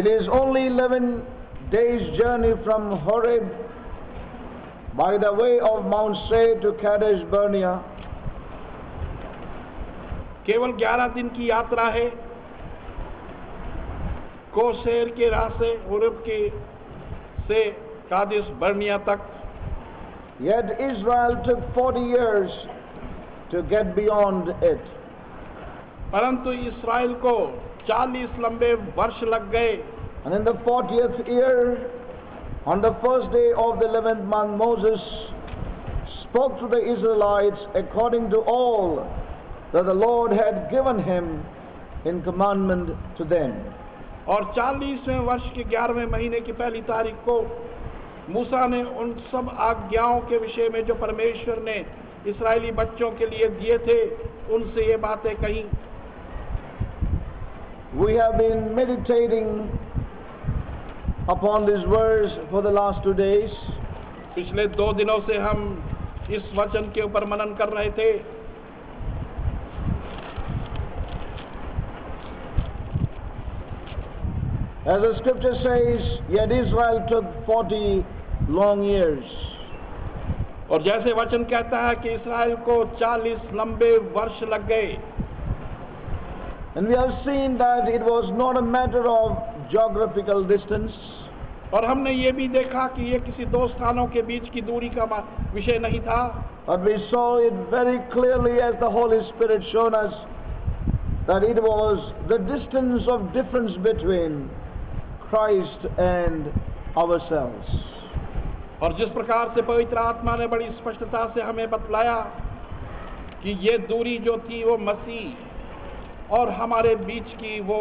It is only 11 days journey from Horeb by the way of Mount Seir to Kadesh Barnea. केवल 11 दिन की यात्रा है कोसेर के रास्ते होरेब के से कादेश बर्निया तक. Yet Israel took 40 years to get beyond it. परंतु इस्राएल को 40 लंबे वर्ष लग गए. And in the 40th year, on the first day of the 11th month, Moses spoke to the Israelites according to all that the Lord had given him in commandment to them. और 40वें वर्ष के 11वें महीने की पहली तारीख को मूसा ने उन सब आज्ञाओं के विषय में जो परमेश्वर ने इस्राएली बच्चों के लिए दिए थे उनसे ये बातें कही. We have been meditating upon this verse for the last 2 days. पिछले 2 दिनों से हम इस वचन के ऊपर मनन कर रहे थे. As the scripture says, yet Israel took 40 long years. और जैसे वचन कहता है कि इस्राएल को 40 लंबे वर्ष लग गए. And we have seen that it was not a matter of geographical distance. और हमने ये भी देखा कि ये किसी दो स्थानों के बीच की दूरी का विषय नहीं था. But we saw it very clearly as the Holy Spirit showed us that it was the distance of difference between Christ and ourselves. और जिस प्रकार से पवित्र आत्मा ने बड़ी स्पष्टता से हमें बतलाया कि ये दूरी जो थी वो मसीह और हमारे बीच की वो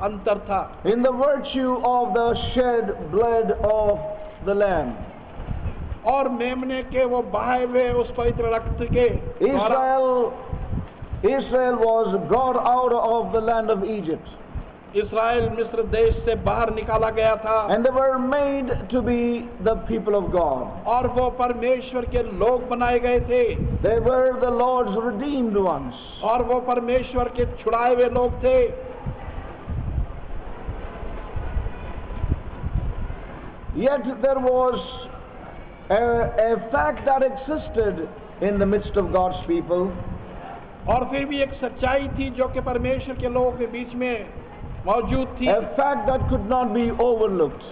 अंतर था. In the virtue of the shed blood of the Lamb. और मेमने के वो बहाए हुए उस पवित्र रक्त के Israel was brought out of the land of Egypt. इस्राएल मिस्र देश से बाहर निकाला गया था. And they were made to be the people of God. और वो परमेश्वर के लोग बनाए गए थे. They were the Lord's redeemed ones. और वो परमेश्वर के छुड़ाए हुए लोग थे. Yet there was a fact that existed in the midst of God's people. और फिर भी एक सच्चाई थी जो कि परमेश्वर के लोगों के बीच में मौजूद थी. A fact that could not be overlooked.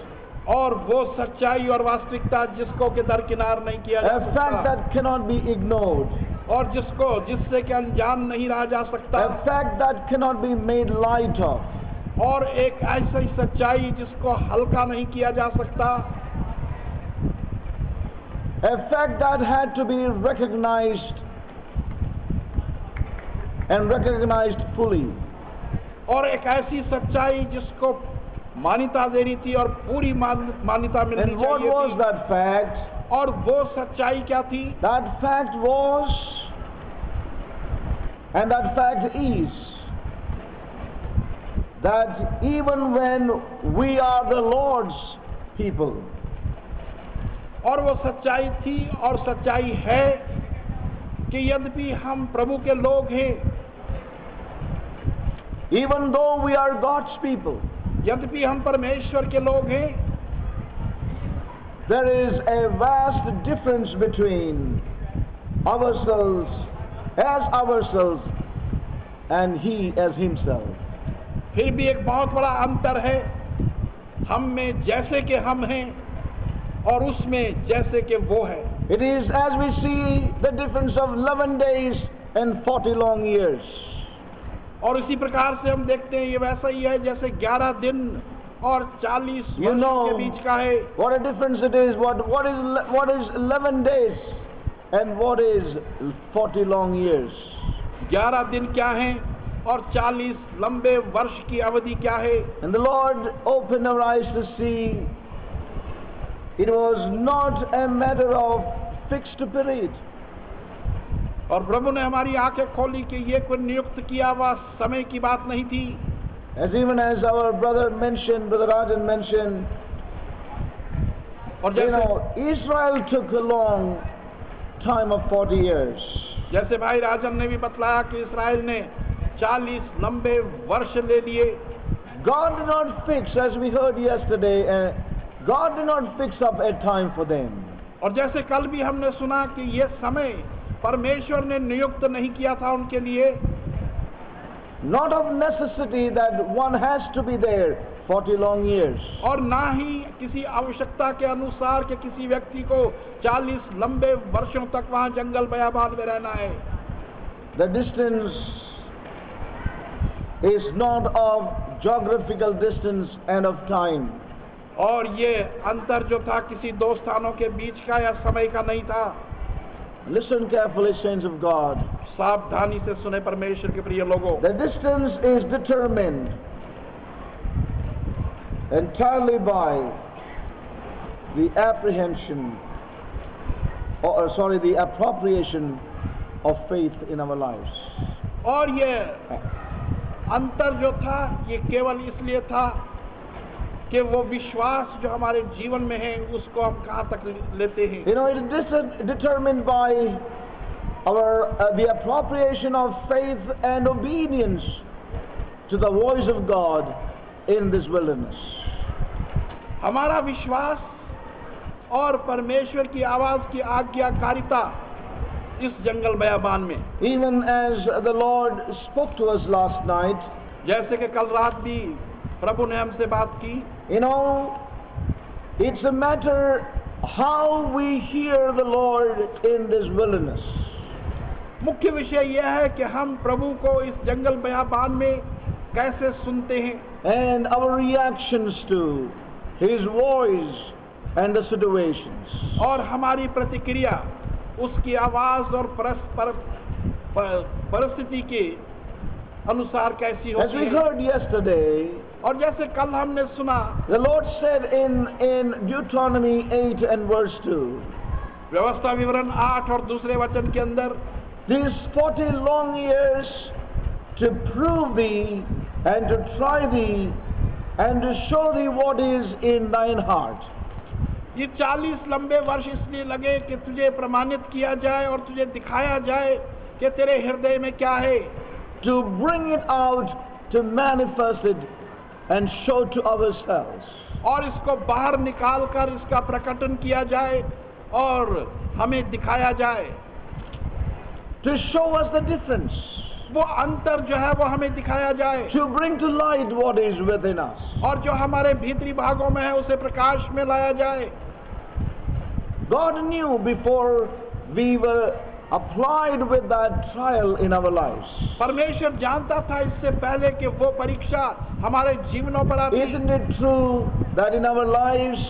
और वो सच्चाई और वास्तविकता जिसको के दरकिनार नहीं किया जा सकता. A fact that cannot be ignored. और जिससे कि अनजान नहीं रहा जा सकता. A fact that cannot be made light of. और एक ऐसी सच्चाई जिसको हल्का नहीं किया जा सकता. A fact that had to be recognized and recognized fully. और एक ऐसी सच्चाई जिसको मान्यता देनी थी और पूरी मान्यता मिलनी चाहिए. And what was that fact? और वो सच्चाई क्या थी? That fact was, and that fact is, that even when we are the Lord's people. और वो सच्चाई थी और सच्चाई है कि यद्यपि हम प्रभु के लोग हैं. Even though we are God's people, यद्यपि हम परमेश्वर के लोग हैं, there is a vast difference between ourselves and He as Himself. फिर भी एक बहुत बड़ा अंतर है हम में जैसे कि हम हैं और उसमें जैसे कि वो है. It is as we see the difference of 11 days and 40 long years. और इसी प्रकार से हम देखते हैं ये वैसा ही है जैसे 11 दिन और 40 वर्ष के बीच का है. What a difference it is. What is 11 days and what is 40 long years. 11 दिन क्या हैं और 40 लंबे वर्ष की अवधि क्या है. And the Lord opened our eyes to see it was not a matter of fixed period. और प्रभु ने हमारी आंखें खोली कि ये कोई नियुक्त किया हुआ समय की बात नहीं थी. As even as our brother Rajan mentioned, और Israel took a long time of 40 years. जैसे भाई राजन ने भी बतलाया कि इस्राएल ने 40 लंबे वर्ष ले लिए. God did not fix, as we heard yesterday, God did not fix up a time for them. और जैसे कल भी हमने सुना कि ये समय परमेश्वर ने नियुक्त नहीं किया था उनके लिए, Not of necessity that one has to be there 40 long years. और ना ही किसी आवश्यकता के अनुसार कि किसी व्यक्ति को 40 लंबे वर्षों तक वहां जंगल बयाबान में रहना है. The distance is not of geographical distance and of time. और ये अंतर जो था किसी दो स्थानों के बीच का या समय का नहीं था. Listen carefully, saints of God. सावधानी से सुने परमेश्वर के प्रिय लोगों. The distance is determined entirely by the the appropriation of faith in our lives. और ये अंतर जो था ये केवल इसलिए था कि वो विश्वास जो हमारे जीवन में है उसको हम कहाँ तक लेते हैं. You know, it is determined by the appropriation of faith and obedience to the voice of God in this wilderness. हमारा विश्वास और परमेश्वर की आवाज की आज्ञाकारिता इस जंगल बयाबान में. Even as the Lord spoke to us last night, जैसे कि कल रात भी प्रभु ने हमसे बात की. You know, it's a matter how we hear the Lord in this wilderness. मुख्य विषय यह है कि हम प्रभु को इस जंगल बयाबान में कैसे सुनते हैं. And our reactions to His voice and the situations. और हमारी प्रतिक्रिया उसकी आवाज और परिस्थिति के अनुसार कैसी As होती we है. heard yesterday, और जैसे कल हमने सुना, the Lord said in Deuteronomy 8 and verse 2, व्यवस्था विवरण 8 और दूसरे वचन के अंदर, these 40 long years to prove thee and to try thee and to show thee what is in thine heart. ये 40 लंबे वर्ष इसलिए लगे कि तुझे प्रमाणित किया जाए और तुझे दिखाया जाए कि तेरे हृदय में क्या है. To bring it out, to manifest it and show to ourselves. और इसको बाहर निकाल कर इसका प्रकटन किया जाए और हमें दिखाया जाए. To show us the difference. वो अंतर जो है वो हमें दिखाया जाए. To bring to light what is within us. और जो हमारे भीतरी भागों में है उसे प्रकाश में लाया जाए. God knew before we were applied with that trial in our lives. परमेश्वर जानता था इससे पहले कि वो परीक्षा हमारे जीवनों पर आती. Isn't it true that in our lives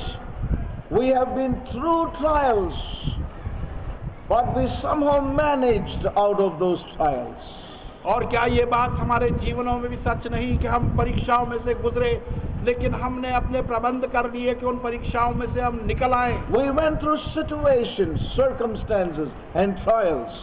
we have been through trials, but we somehow managed out of those trials? और क्या ये बात हमारे जीवनों में भी सच नहीं कि हम परीक्षाओं में से गुजरे लेकिन हमने अपने प्रबंध कर लिए कि उन परीक्षाओं में से हम निकल आए. We went through situations, circumstances and trials.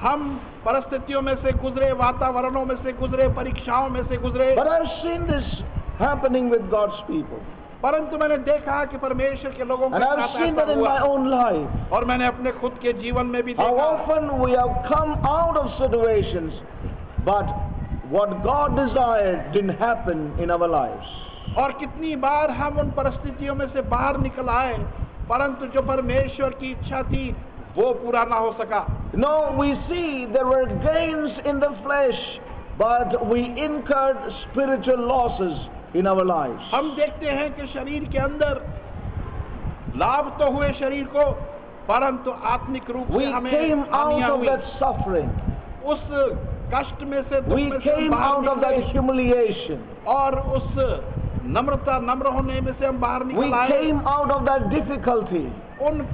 हम परिस्थितियों में से गुजरे, वातावरणों में से गुजरे, परीक्षाओं में से गुजरे. But I've seen this happening with God's people. परंतु मैंने देखा कि परमेश्वर के लोगों And I've seen that in my own life. और मैंने अपने खुद के जीवन में भी How देखा. often we have come out of situations, but what God desired didn't happen in our lives. और कितनी बार हम उन परिस्थितियों में से बाहर निकल आए परंतु जो परमेश्वर की इच्छा थी वो पूरा ना हो सका. No, we see there were gains in the flesh, but we incurred spiritual losses in our lives. हम देखते हैं कि शरीर के अंदर लाभ तो हुए शरीर को परंतु आत्मिक रूप We से हमें came out हानियां of हुई. that suffering. उस कष्ट में से दुख We में से हम came बाहर out of that निकले humiliation. और उस नम्र होने में से हम बाहर We निकल आए. came out of that difficulty. उन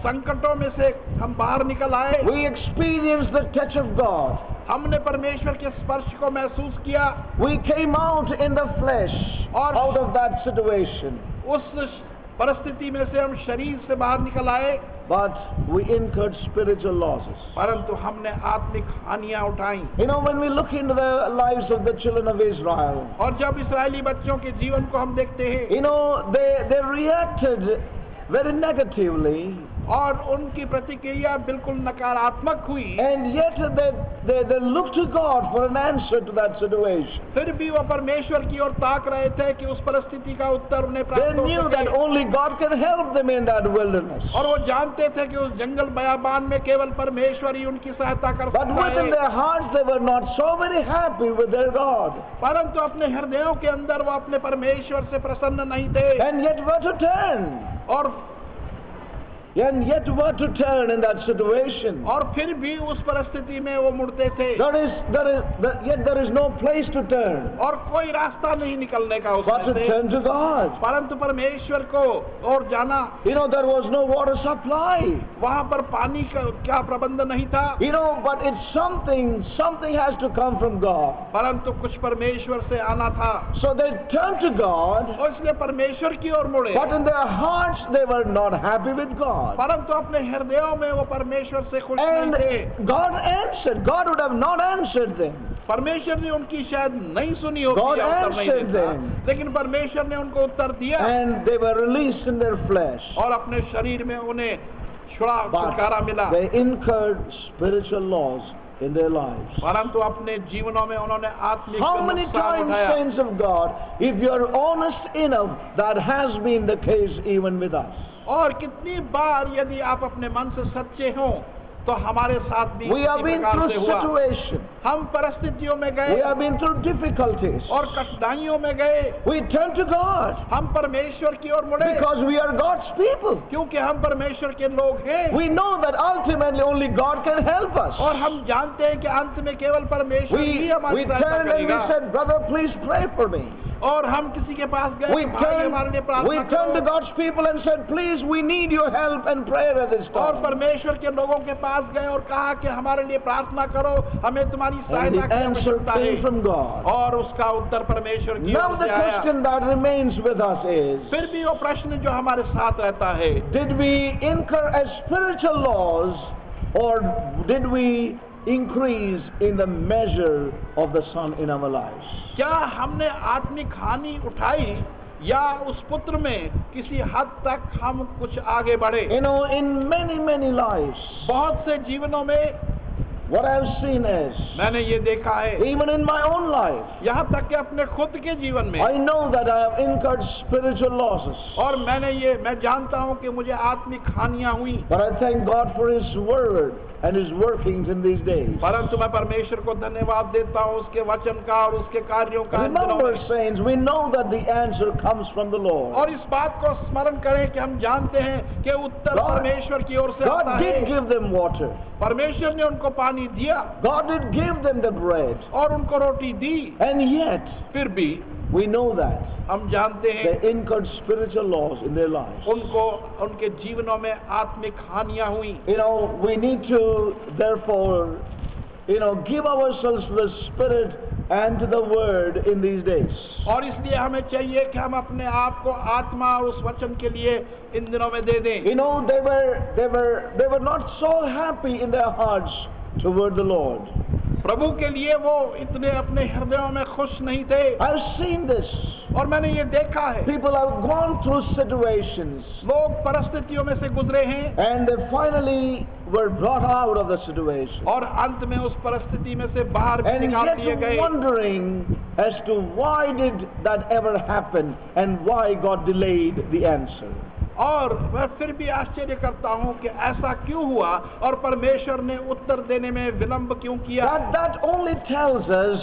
संकटों में से हम बाहर निकल आए. We experienced the touch of God. हमने परमेश्वर के स्पर्श को महसूस किया. We came out in the flesh और out of that situation. उस परिस्थिति में से हम शरीर से बाहर निकल आए But we incurred spiritual losses. परंतु हमने आत्मिक हानियां उठाई. You know, when we look into the lives of the children of Israel, और जब इस्राएली बच्चों के जीवन को हम देखते हैं you know, they reacted very negatively और उनकी प्रतिक्रिया बिल्कुल नकारात्मक हुई। And yet they looked to God for an answer to that situation. फिर भी वो परमेश्वर की ओर ताक रहे थे कि उस परिस्थिति का उत्तर उन्हें They प्राप्त हो knew that सके। only God can help them in that wilderness. और वो जानते थे कि उस जंगल बयाबान में केवल परमेश्वर ही उनकी सहायता कर But सकता within है। their hearts they were not so very happy with their God. परंतु अपने हृदयों के अंदर वो अपने परमेश्वर से प्रसन्न नहीं थे। And yet were to turn. और in that situation. और फिर भी उस परिस्थिति में वो मुड़ते थे। Yet there is no place to turn. और कोई रास्ता नहीं निकलने का But to उसमें से। turn to God. परंतु परमेश्वर को और जाना। There was no water supply. वहाँ पर पानी का क्या प्रबंध नहीं था। But it's something has to come from God. परंतु कुछ परमेश्वर से आना था। So they turned to God. और इसलिए परमेश्वर की ओर मुड़े। But in their hearts they were not happy with God. परंतु अपने हृदयों में वो परमेश्वर से खुश नहीं And थे। God answered. God would have not answered them. परमेश्वर ने उनकी शायद नहीं सुनी होती God या उत्तर नहीं answered देता, them. लेकिन परमेश्वर ने उनको उत्तर दिया। And they were released in their flesh. और अपने शरीर में उन्हें छुटकारा मिला। They incurred spiritual loss in their lives. परंतु अपने जीवनों में उन्होंने आत्मिक How many नुकसान times, उठाया। saints of God, if you're honest enough, that has been the case even with us. और कितनी बार यदि आप अपने मन से सच्चे हों तो हमारे साथ भी We have इसी been प्रकार through से हुआ। situations. हम परिस्थितियों में We गए have been through difficulties. और कठिनाइयों में गए। We turn to God हम परमेश्वर की ओर मुड़े because we are God's people. क्योंकि हम परमेश्वर के लोग हैं। We know that ultimately only God can help us. और हम जानते हैं कि अंत में केवल परमेश्वर ही We हमारी सहायता turned and we करेगा। said, brother, please pray for me. और हम किसी के पास गए We भाई हमारे लिए प्रार्थना turned to करो। God's people and said, please, we need your help and prayer at this और time. परमेश्वर के लोगों के पास गए और कहा कि हमारे लिए प्रार्थना करो, हमें तुम्हारी And सहायता the की answer आवश्यकता came है। from God. और उसका उत्तर परमेश्वर की Now ओर the से आया। question that remains with us is, फिर भी वो प्रश्न जो हमारे साथ रहता है, did we incur a spiritual loss or did we increase in the measure of the Son in our lives? क्या हमने आत्मिक हानि उठाई या उस पुत्र में किसी हद तक हम कुछ आगे बढ़े? In many lives, बहुत से जीवनों में what I've seen is, मैंने ये देखा है, even in my own life, यहाँ तक कि अपने खुद के जीवन में, I know that I have incurred spiritual losses. और मैं जानता हूँ कि मुझे आत्मिक हानियां हुई। But I thank God for His Word and His workings in these days. परंतु मैं परमेश्वर को धन्यवाद देता हूँ उसके वचन का और उसके कार्यों का। इन दिनों Remember, में। saints, we know that the answer comes from the Lord. और इस बात को स्मरण करें कि हम जानते हैं कि उत्तर God- परमेश्वर की ओर से आता God did है। give them water. परमेश्वर ने उनको पानी दिया God did give them the bread. और उनको रोटी दी। And yet, फिर भी we know that हम जानते हैं they incurred spiritual loss in their lives. उनको उनके जीवनों में आत्मिक हानियां हुई। We need to, therefore, give ourselves to the Spirit and to the Word in these days. और इसलिए हमें चाहिए कि हम अपने आप को आत्मा और उस वचन के लिए इन दिनों में दे दें। They were not so happy in their hearts toward the Lord. प्रभु के लिए वो इतने अपने हृदयों में खुश नहीं थे। I've seen this. और मैंने ये देखा है, People have gone through situations लोग परिस्थितियों में से गुजरे हैं and they finally were brought out of the situation. और अंत में उस परिस्थिति में से बाहर भी And निकाल दिए yet गए। wondering as to why did that ever happen and why God delayed the answer. और मैं फिर भी आश्चर्य करता हूँ कि ऐसा क्यों हुआ और परमेश्वर ने उत्तर देने में विलंब क्यों किया। That only tells us,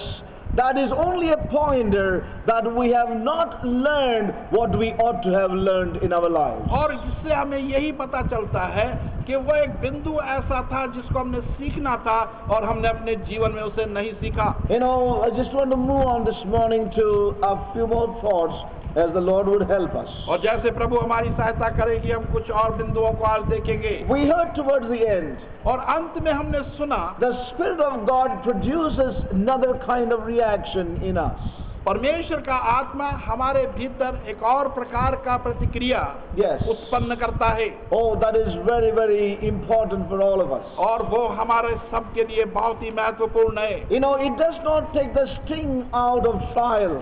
that is only a pointer that we have not learned what we ought to have learned in our lives. और इससे हमें यही पता चलता है कि वो एक बिंदु ऐसा था जिसको हमने सीखना था और हमने अपने जीवन में उसे नहीं सीखा। I just want to move on this morning to a few more thoughts as the Lord would help us. और जैसे प्रभु हमारी सहायता करेगी हम कुछ और बिंदुओं को आज देखेंगे। We heard towards the end, और अंत में हमने सुना the Spirit of God produces another kind of reaction in us. परमेश्वर का आत्मा हमारे भीतर एक और प्रकार का प्रतिक्रिया Yes. उत्पन्न करता है। Oh, that is very, very important for all of us. और वो हमारे सब के लिए बहुत ही महत्वपूर्ण है। It does not take the sting out of trial.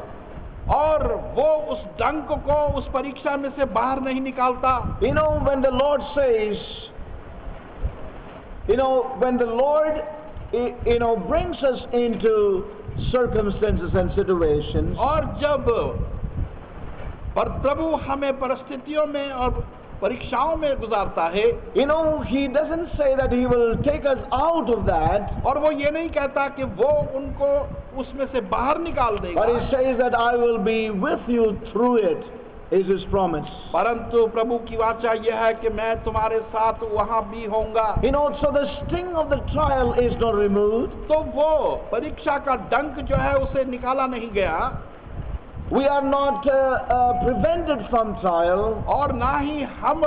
और वो उस डंक को उस परीक्षा में से बाहर नहीं निकालता। When the Lord says, You know, when the Lord, brings us into circumstances and situations, और जब पर प्रभु हमें परिस्थितियों में और परीक्षाओं में गुजारता है, He doesn't say that He will take us out of that, और वो ये नहीं कहता कि वो उनको उसमें से बाहर निकाल देगा, but He says that I will be with you through it, is His promise. परंतु प्रभु की वाचा यह है कि मैं तुम्हारे साथ वहां भी होऊंगा। So the sting of the trial is not removed. तो वो परीक्षा का डंक जो है उसे निकाला नहीं गया, We are not prevented from trial. और ना ही हम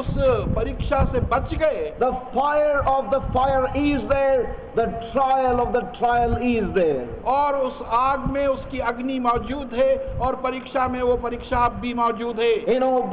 उस परीक्षा से बच गए। The fire of the fire is there, the trial of the trial is there. और उस आग में उसकी अग्नि मौजूद है और परीक्षा में वो परीक्षा भी मौजूद है।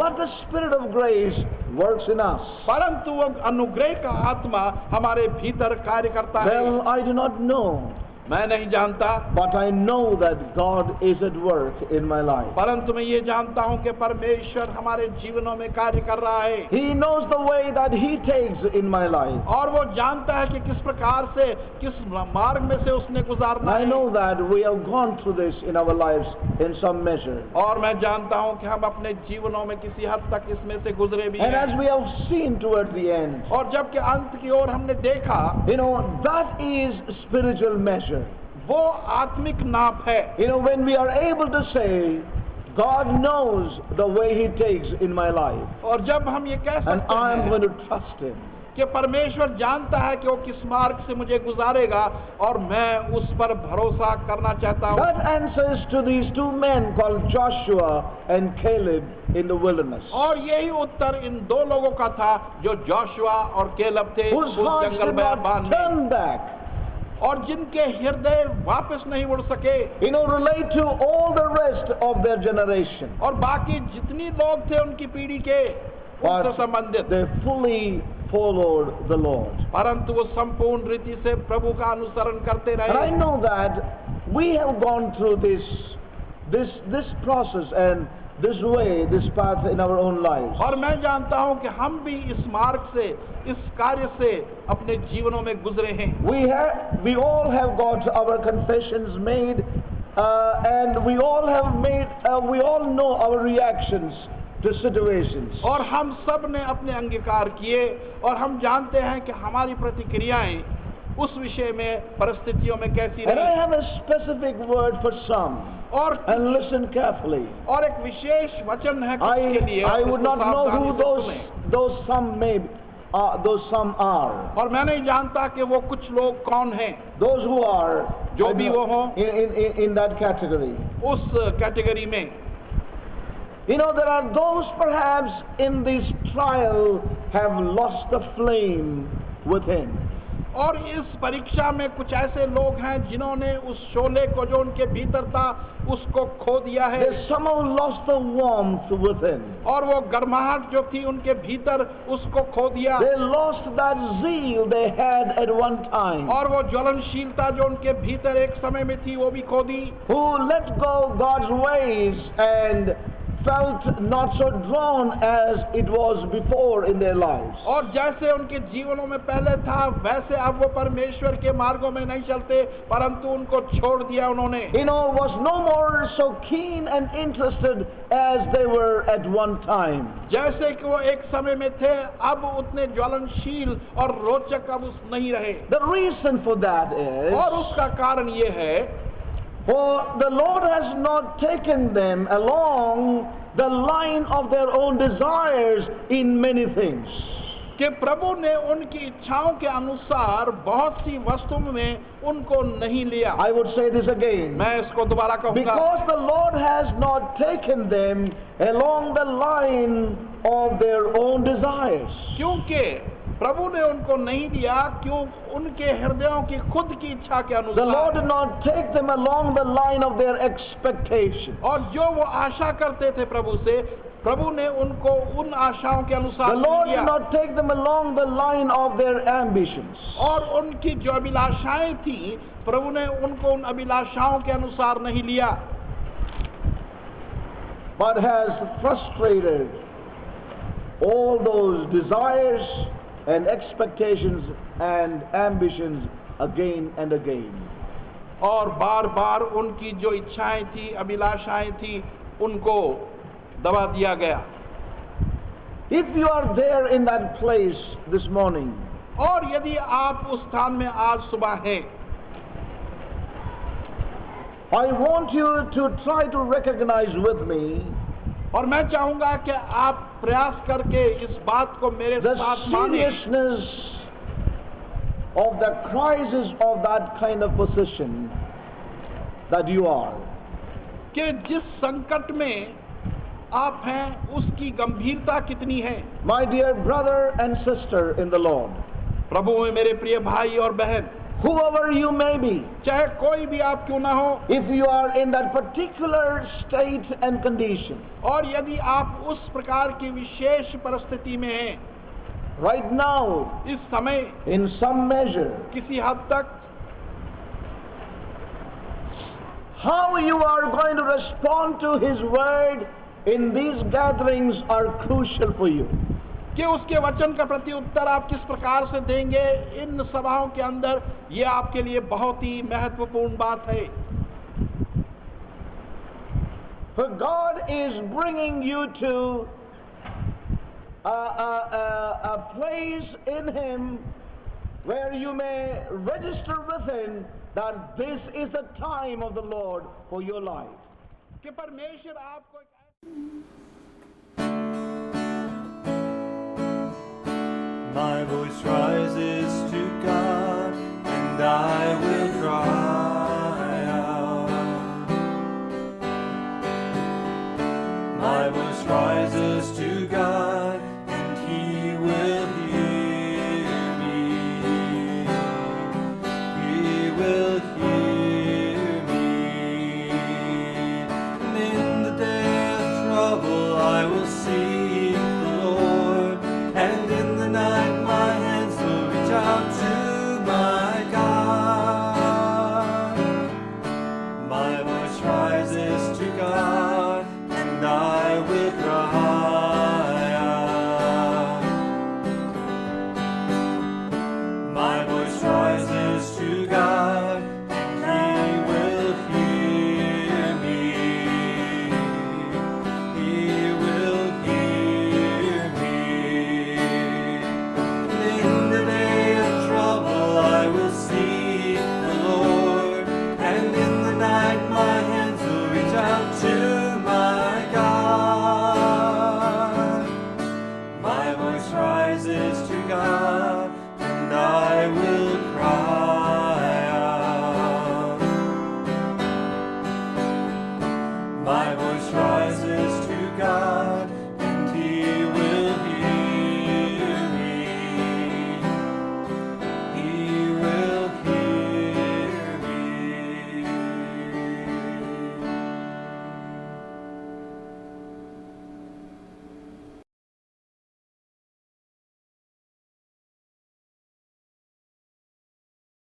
But the Spirit of grace works in us. परंतु वो अनुग्रह का आत्मा हमारे भीतर कार्य करता है। Well, I do not know, मैं नहीं जानता, but I know that God is at work in my life. परंतु मैं ये जानता हूँ कि परमेश्वर हमारे जीवनों में कार्य कर रहा है। He knows the way that He takes in my life. और वो जानता है कि किस प्रकार से, किस मार्ग में से उसने गुजारना I है। know that we have gone through this in our lives in some measure. और मैं जानता हूँ कि हम अपने जीवनों में किसी हद तक इसमें से गुजरे भी And हैं। as we have seen toward the end, और जबकि अंत की ओर हमने देखा, that is spiritual measure. वो आत्मिक नाप है। When we are able to say, God knows the way He takes in my life, और जब हम ये कह and सकते I am हैं going to trust Him. कि परमेश्वर जानता है कि वो किस मार्ग से मुझे गुजारेगा और मैं उस पर भरोसा करना चाहता हूँ। That answers to these two men called Joshua and Caleb in the wilderness, और यही उत्तर इन दो लोगों का था जो जोशुआ और केलब थे whose उस hearts जंगल did बियाबान not में, turn back. और जिनके हृदय वापस नहीं मुड़ सके, Relate to all the rest of their generation, और बाकी जितनी लोग थे उनकी पीढ़ी के उनसे but संबंधित, they fully followed the Lord. परंतु वो संपूर्ण रीति से प्रभु का अनुसरण करते And I रहे। know that we have gone through this process and this way, this path in our own lives. और मैं जानता हूं कि हम भी इस मार्ग से, इस कार्य से अपने जीवनों में गुजरे हैं। We all have got our confessions made, and we all know our reactions to situations. और हम सब ने अपने अंगीकार किए और हम जानते हैं कि हमारी प्रतिक्रियाएं उस विषय में, परिस्थितियों में कैसी And I रही। have a specific word for some, और listen carefully. और एक विशेष वचन है कुछ के लिए, I और would उसको not know सावधानी who से सुनें। those some are. और मैं नहीं जानता कि वो कुछ लोग कौन हैं, Those who are जो भी वो हों, in that category. उस कैटेगरी में। There are those perhaps in this trial have lost the flame within. और इस परीक्षा में कुछ ऐसे लोग हैं जिन्होंने उस शोले को जो उनके भीतर था उसको खो दिया है। They somehow lost the warmth within. और वो गर्माहट जो थी उनके भीतर उसको खो दिया। They lost that zeal they had at one time. और वो ज्वलनशीलता जो उनके भीतर एक समय में थी वो भी खो दी। Who let go God's ways and felt not so drawn as it was before in their lives. और जैसे उनके जीवनों में पहले था वैसे अब वो परमेश्वर के मार्गों में नहीं चलते, परंतु उनको छोड़ दिया उन्होंने। Was no more so keen and interested as they were at one time. जैसे कि वो एक समय में थे, अब उतने ज्वलनशील और रोचक अब उस नहीं रहे। The reason for that is, और उसका कारण ये है, for the Lord has not taken them along the line of their own desires in many things. कि प्रभु ने उनकी इच्छाओं के अनुसार बहुत सी वस्तुओं में उनको नहीं लिया। I would say this again. मैं इसको दोबारा कहूँगा। Because the Lord has not taken them along the line of their own desires. क्योंकि प्रभु ने उनको नहीं दिया, क्यों? उनके हृदयों की खुद की इच्छा के अनुसार। The Lord did not take them along the line of their expectation. और जो वो आशा करते थे प्रभु से, प्रभु ने उनको उन आशाओं के अनुसार The Lord नहीं did दिया। not take them along the line of their ambitions. और उनकी जो अभिलाषाएं थी, प्रभु ने उनको उन अभिलाषाओं के अनुसार नहीं लिया, but has frustrated all those desires and expectations and ambitions again and again. और बार बार उनकी जो इच्छाएं थी, अभिलाषाएं थी, उनको दबा दिया गया। If you are there in that place this morning, और यदि आप उस स्थान में आज सुबह हैं, I want you to try to recognize with me और मैं चाहूंगा कि आप प्रयास करके इस बात को मेरे the साथ मानें seriousness of the crisis of that kind of position that you are. कि जिस संकट में आप हैं उसकी गंभीरता कितनी है। My dear brother and sister in the Lord, प्रभु में मेरे प्रिय भाई और बहन, whoever you may be, चाहे कोई भी आप क्यों ना हो, if you are in that particular state and condition, और यदि आप उस प्रकार की विशेष परिस्थिति में हैं right now, इस समय in some measure, किसी हद तक, how you are going to respond to His word in these gatherings are crucial for you. कि उसके वचन का प्रति उत्तर आप किस प्रकार से देंगे इन सभाओं के अंदर, ये आपके लिए बहुत ही महत्वपूर्ण बात है। For God is bringing you to a place in Him where you may register with Him that this is the time of the Lord for your life. कि परमेश्वर आपको My voice rises